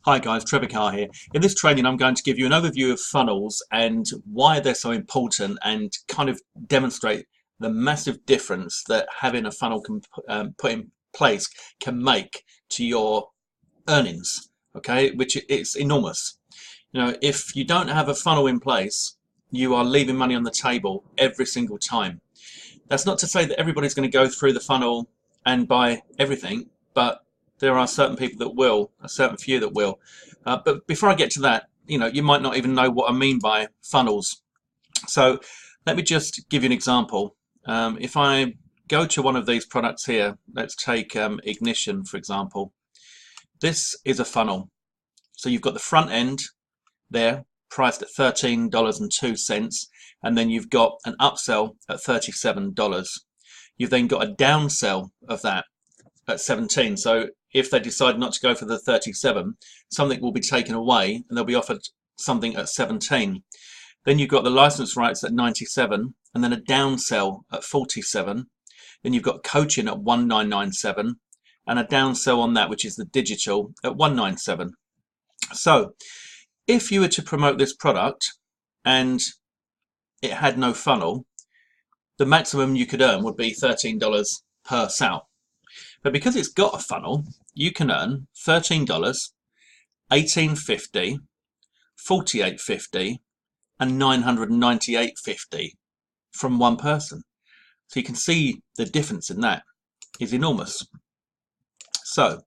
Hi guys, Trevor Carr here. In this training I'm going to give you an overview of funnels and why they're so important and kind of demonstrate the massive difference that having a funnel can put in place can make to your earnings, okay, which it's enormous. You know, if you don't have a funnel in place, you are leaving money on the table every single time. That's not to say that everybody's going to go through the funnel and buy everything, but there are certain people that will, a certain few that will. But before I get to that, you might not even know what I mean by funnels. So let me just give you an example. If I go to one of these products here, let's take Ignition, for example. This is a funnel. So you've got the front end there, priced at $13.02, and then you've got an upsell at $37. You've then got a downsell of that at 17. So if they decide not to go for the 37, something will be taken away and they'll be offered something at 17. Then you've got the license rights at 97, and then a downsell at 47. Then you've got coaching at 1997, and a downsell on that, which is the digital, at 197. So if you were to promote this product and it had no funnel, the maximum you could earn would be $13 per sale. But because it's got a funnel, you can earn $13, $18.50, $48.50, and $998.50 from one person. So you can see the difference in that is enormous. So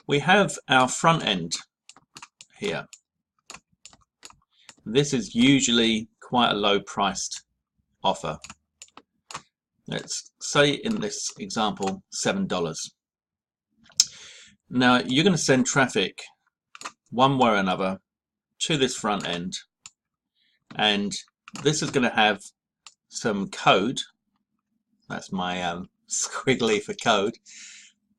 we have our front end here. This is usually quite a low priced offer. Let's say in this example $7. Now you're going to send traffic one way or another to this front end, and this is going to have some code. That's my squiggly for code,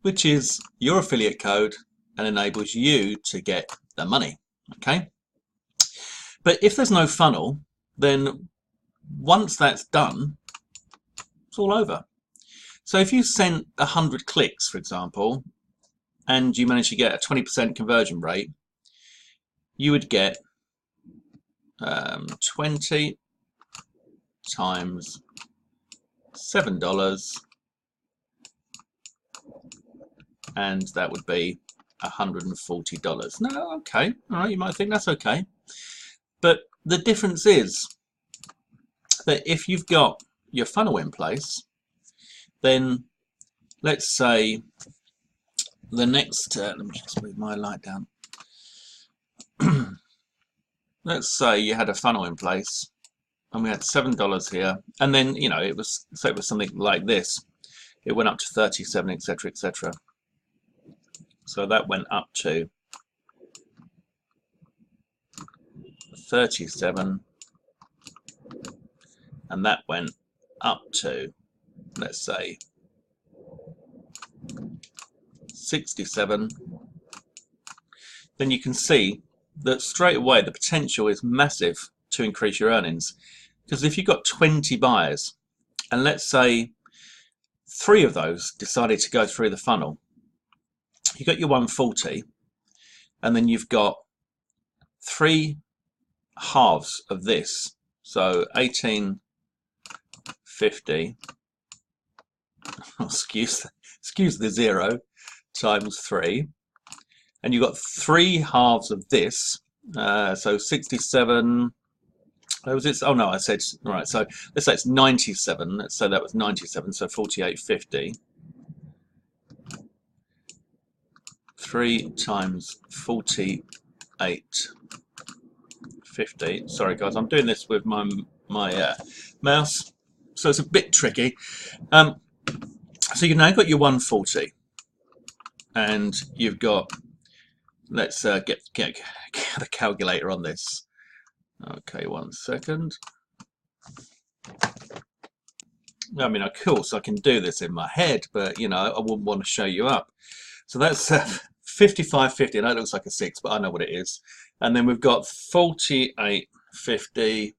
which is your affiliate code and enables you to get the money. Okay, but if there's no funnel, then once that's done, it's all over. So if you sent 100 clicks, for example, and you manage to get a 20% conversion rate, you would get 20 times $7, and that would be $140. No, okay, all right, you might think that's okay, but the difference is that if you've got your funnel in place, then let's say the next, let me just move my light down. Let's say you had a funnel in place and we had $7 here, and then it was, say it was something like this, it went up to 37, etc., etc. So that went up to 37, and that went up to, let's say, 67. Then you can see that straight away the potential is massive to increase your earnings, because if you've got 20 buyers and let's say 3 of those decided to go through the funnel, you got your 140, and then you've got 3 halves of this, so 18.50 excuse the 0 times 3, and you've got 3 halves of this, so 67. Was it? Oh no, I said right. So let's say it's 97. Let's say that was 97. So 48.50. 3 times 48.50. Sorry guys, I'm doing this with my mouse, so it's a bit tricky. So you've now got your 140, and you've got, let's get the calculator on this. Okay, 1 second. I mean, of course I can do this in my head, but I wouldn't want to show you up. So that's 55.50. I know it looks like a 6, but I know what it is. And then we've got 48.50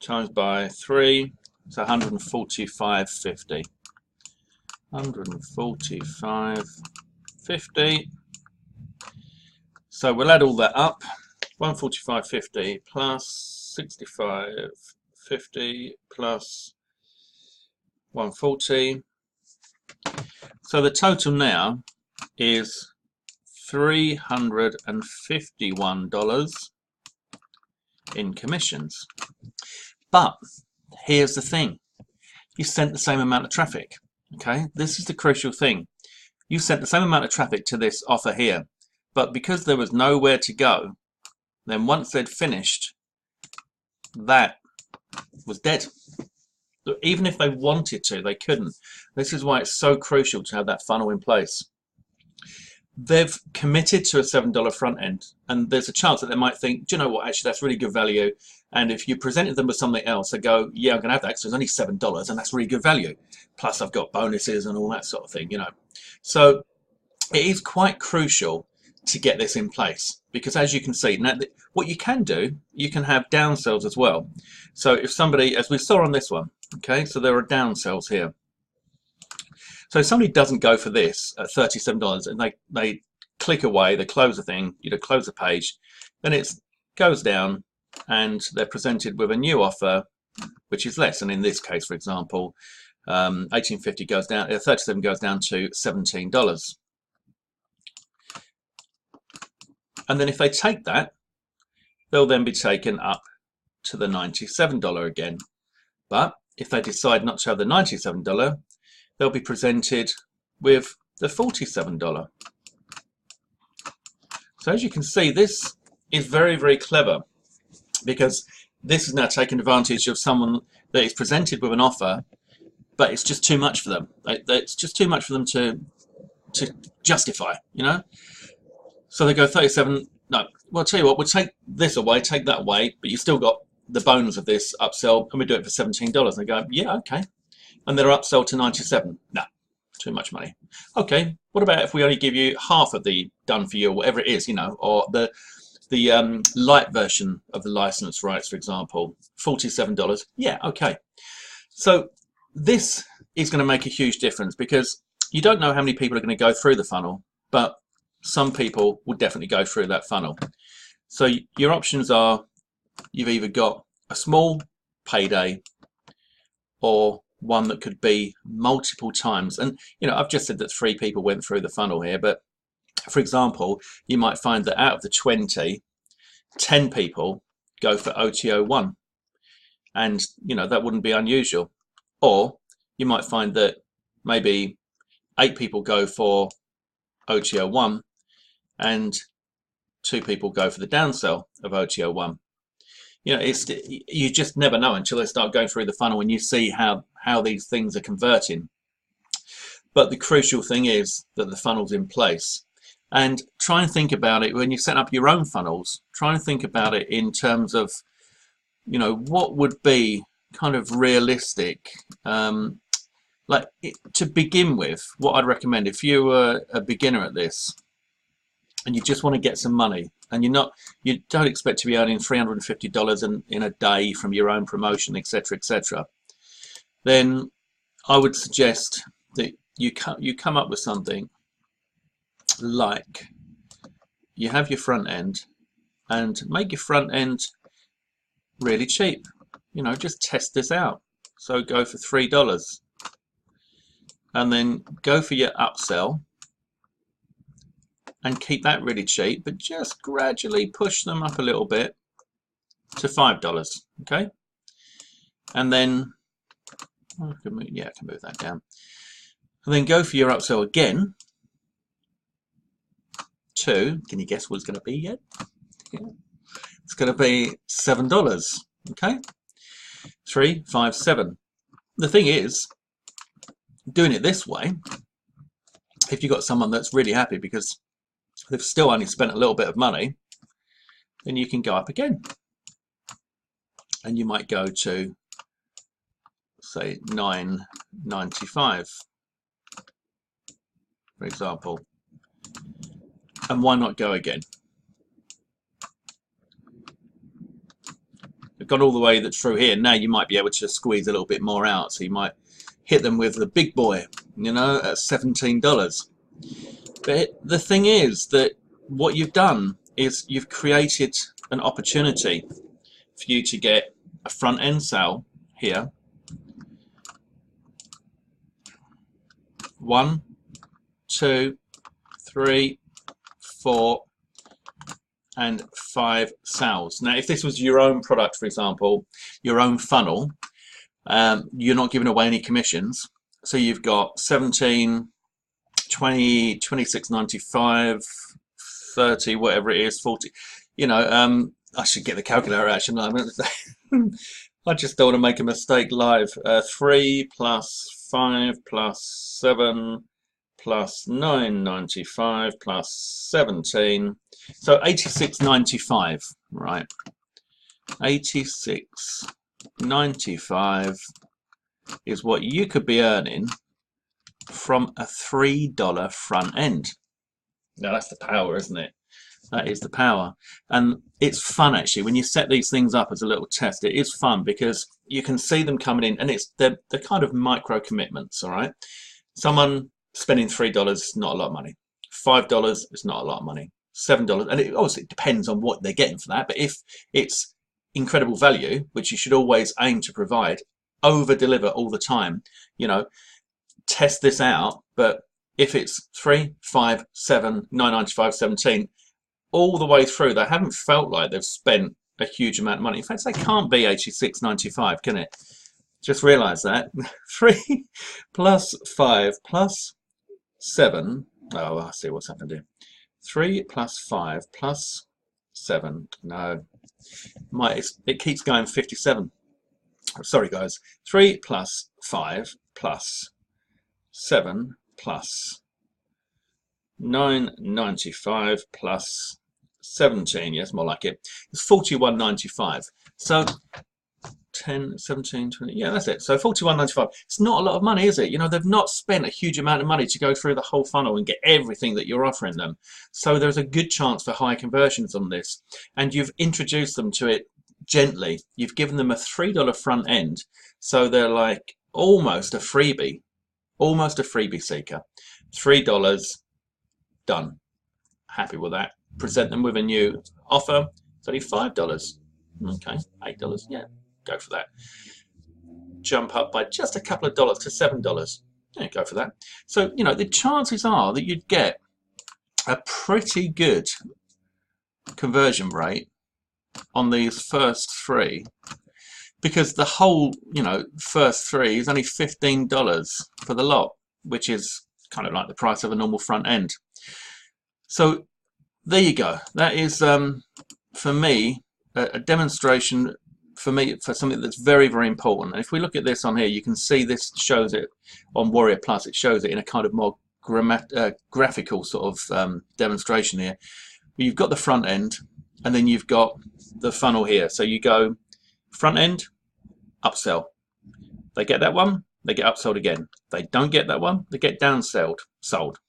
times by 3, so 145.50. 145.50. So we'll add all that up. 145.50 plus 65.50 plus 140. So the total now is $351 in commissions. But here's the thing. You sent the same amount of traffic. Okay, this is the crucial thing. You sent the same amount of traffic to this offer here, but because there was nowhere to go, then once they'd finished, that was dead. Even if they wanted to, they couldn't. This is why it's so crucial to have that funnel in place. They've committed to a $7 front end, and there's a chance that they might think, do you know what, actually that's really good value, and if you presented them with something else, they go, yeah, I'm going to have that because it's only $7 and that's really good value. Plus I've got bonuses and all that sort of thing, you know. So it is quite crucial to get this in place, because as you can see, now what you can do, you can have down sells as well. So if somebody, as we saw on this one, okay, so there are down sells here. So if somebody doesn't go for this at $37 and they click away, they close the thing, you know, close the page, then it goes down and they're presented with a new offer which is less. And in this case, for example, 1850 goes down, 37 goes down to $17. And then if they take that, they'll then be taken up to the $97 again. But if they decide not to have the $97, they'll be presented with the $47. So as you can see, this is very, very clever, because this is now taking advantage of someone that is presented with an offer, but it's just too much for them. It's just too much for them to justify, you know. So they go 37. No, well, I'll tell you what, we'll take this away, take that away, but you still got the bonus of this upsell, and we do it for $17. And they go, yeah, okay. And they're upsell to 97. No, too much money. Okay, what about if we only give you half of the done for you, or whatever it is, you know, or the light version of the license rights, for example, $47. Yeah, okay. So this is going to make a huge difference, because you don't know how many people are going to go through the funnel, but some people will definitely go through that funnel. So your options are, you've either got a small payday or one that could be multiple times. And you know, I've just said that 3 people went through the funnel here, but for example, you might find that out of the 20, 10 people go for OTO 1, and you know, that wouldn't be unusual. Or you might find that maybe 8 people go for OTO 1 and 2 people go for the downsell of OTO 1. You know, you just never know until they start going through the funnel and you see how these things are converting. But the crucial thing is that the funnel's in place. And try and think about it when you set up your own funnels. Try and think about it in terms of, you know, what would be kind of realistic. To begin with, what I'd recommend, if you were a beginner at this and you just want to get some money, and you don't expect to be earning $350 in a day from your own promotion, etc., etc., then I would suggest that you come up with something like, you have your front end, and make your front end really cheap. You know, just test this out. So go for $3, and then go for your upsell and keep that really cheap, but just gradually push them up a little bit to $5. Okay, and then I can move that down, and then go for your upsell again to, can you guess what it's going to be yet? Yeah. It's going to be $7. Okay, 3, 5, 7. The thing is, doing it this way, if you've got someone that's really happy because they've still only spent a little bit of money, then you can go up again, and you might go to, say, $9.95, for example. And why not go again? We've got all the way through here. Now you might be able to squeeze a little bit more out, so you might hit them with the big boy, you know, at $17. But the thing is that what you've done is you've created an opportunity for you to get a front end sale here. 1, 2, 3, 4, and 5 sales. Now, if this was your own product, for example, your own funnel, you're not giving away any commissions. So you've got 17, 20, 26.95, 30, whatever it is, 40. You know, I should get the calculator out, shouldn't I? I just don't want to make a mistake live. 3 plus 5 plus 7 plus 9.95 plus 17. So 86.95, right? 86.95 is what you could be earning from a $3 front end. Now that's the power, isn't it? That is the power. And it's fun actually when you set these things up as a little test. It is fun because you can see them coming in, and they're kind of micro commitments. All right, someone spending $3 is not a lot of money. $5 is not a lot of money. $7, and it obviously depends on what they're getting for that. But if it's incredible value, which you should always aim to provide, over deliver all the time, you know, test this out. But if it's 3, 5, 7, 9.95, 17, all the way through, they haven't felt like they've spent a huge amount of money. In fact, they can't be 86.95, can it? Just realize that. 3 plus 5 plus 7. Oh, I see what's happened here. 3 plus 5 plus 7. No, it keeps going 57. Sorry, guys. 3 plus 5 plus 7 plus 9.95 plus 17. Yes, more like it. It's 41.95. So 10, 17, 20. Yeah, that's it. So 41.95. It's not a lot of money, is it? You know, they've not spent a huge amount of money to go through the whole funnel and get everything that you're offering them. So there's a good chance for high conversions on this. And you've introduced them to it gently. You've given them a $3 front end. So they're like almost a freebie seeker. $3 done. Happy with that. Present them with a new offer. It's only $5. Okay, $8. Yeah, go for that. Jump up by just a couple of dollars to $7. Yeah, go for that. So, you know, the chances are that you'd get a pretty good conversion rate on these first 3, because the whole, you know, first 3 is only $15 for the lot, which is kind of like the price of a normal front end. So there you go. That is for me a demonstration for something that's very, very important. And if we look at this on here, you can see this shows it on Warrior Plus. It shows it in a kind of more graphical sort of demonstration here. You've got the front end, and then you've got the funnel here. So you go front end, upsell. They get that one, they get upsold again. They don't get that one, they get downsold, sold.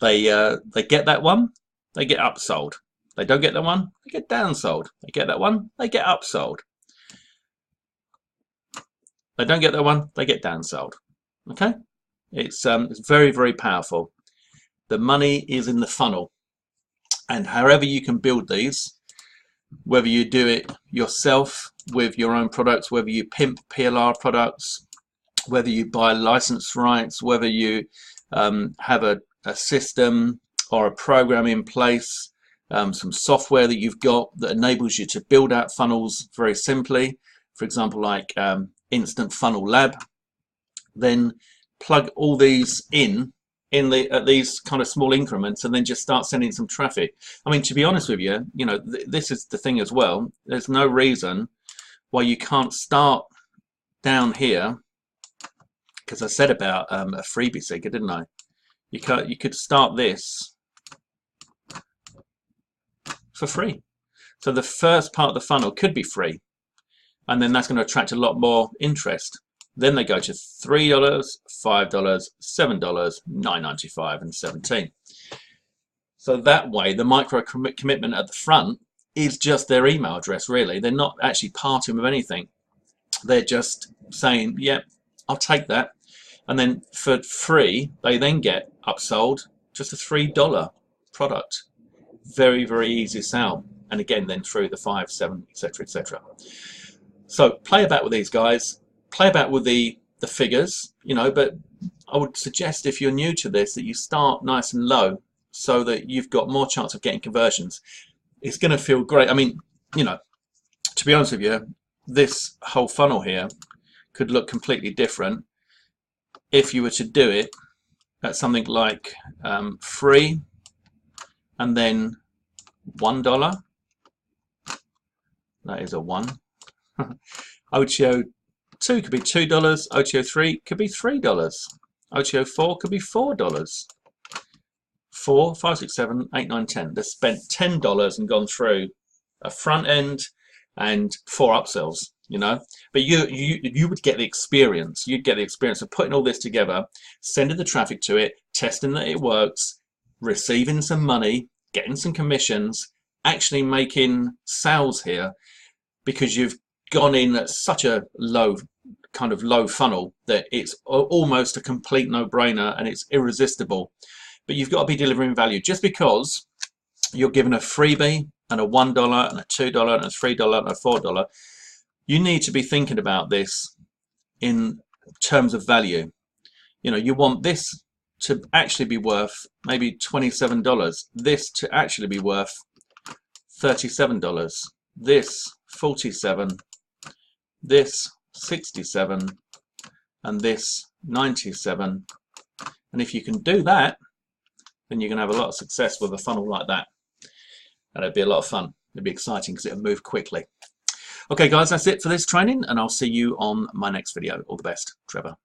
They get that one, they get upsold. They don't get that one, they get downsold. They get that one, they get upsold. They don't get that one, they get downsold. Okay, it's very, very powerful. The money is in the funnel, and however you can build these, whether you do it yourself with your own products, whether you pimp PLR products, whether you buy license rights, whether you have a system or a program in place, some software that you've got that enables you to build out funnels very simply, for example, like Instant Funnel Lab, then plug all these in at these kind of small increments, and then just start sending some traffic. I mean, to be honest with you, you know, this is the thing as well. There's no reason why you can't start down here, because I said about a freebie seeker, didn't I? You could start this for free. So the first part of the funnel could be free, and then that's going to attract a lot more interest. Then they go to $3, $5, $7, $9.95, and 17. So that way, the micro commitment at the front is just their email address, really. They're not actually parting with anything. They're just saying, yep, I'll take that. And then for free, they then get upsold just a $3 product. very, very easy sell. And again, then through the 5, 7, etc., etc. So play about with these guys, play about with the figures, you know, but I would suggest if you're new to this that you start nice and low so that you've got more chance of getting conversions. It's going to feel great. I mean, you know, to be honest with you, this whole funnel here could look completely different if you were to do it at something like free and then $1. That is a 1. OTO 2 could be $2. OTO 3 could be $3. OTO 4 could be $4. 4, 5, 6, 7, 8, 9, 10. They've spent $10 and gone through a front end and 4 upsells, you know. But you would get the experience. You'd get the experience of putting all this together, sending the traffic to it, testing that it works, receiving some money, getting some commissions, actually making sales here, because you've gone in at such a low funnel that it's almost a complete no-brainer and it's irresistible. But you've got to be delivering value. Just because you're given a freebie and a $1 and a $2 and a $3 and a $4, you need to be thinking about this in terms of value. You know, you want this to actually be worth maybe $27, this to actually be worth $37, this $47, this $67, and this $97. And if you can do that, then you're going to have a lot of success with a funnel like that. And it'd be a lot of fun. It'd be exciting because it'll move quickly. Okay guys, that's it for this training, and I'll see you on my next video. All the best, Trevor.